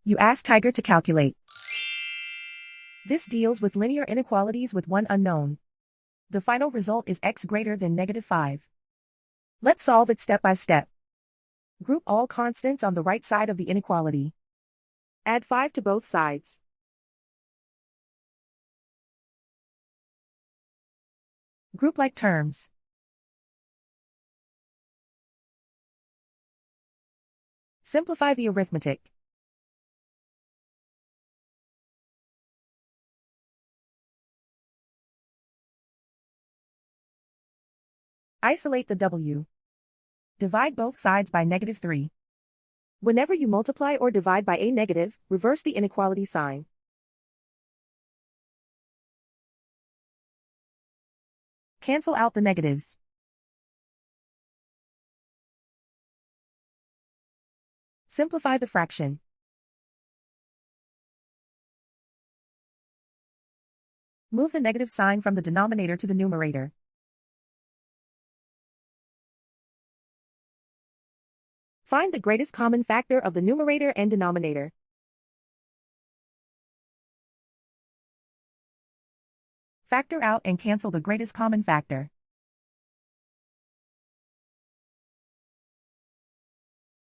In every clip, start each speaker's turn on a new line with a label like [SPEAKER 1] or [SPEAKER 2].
[SPEAKER 1] You ask Tiger to calculate. This deals with linear inequalities with one unknown. The final result is x greater than -5. Let's solve it step by step. Group all constants on the right side of the inequality. Add 5 to both sides. Group like terms. Simplify the arithmetic. Isolate the w. Divide both sides by -3. Whenever you multiply or divide by a negative, reverse the inequality sign. Cancel out the negatives. Simplify the fraction. Move the negative sign from the denominator to the numerator. Find the greatest common factor of the numerator and denominator. Factor out and cancel the greatest common factor.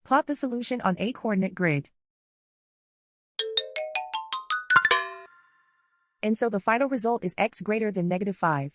[SPEAKER 1] Plot the solution on a coordinate grid. And so the final result is x greater than -5.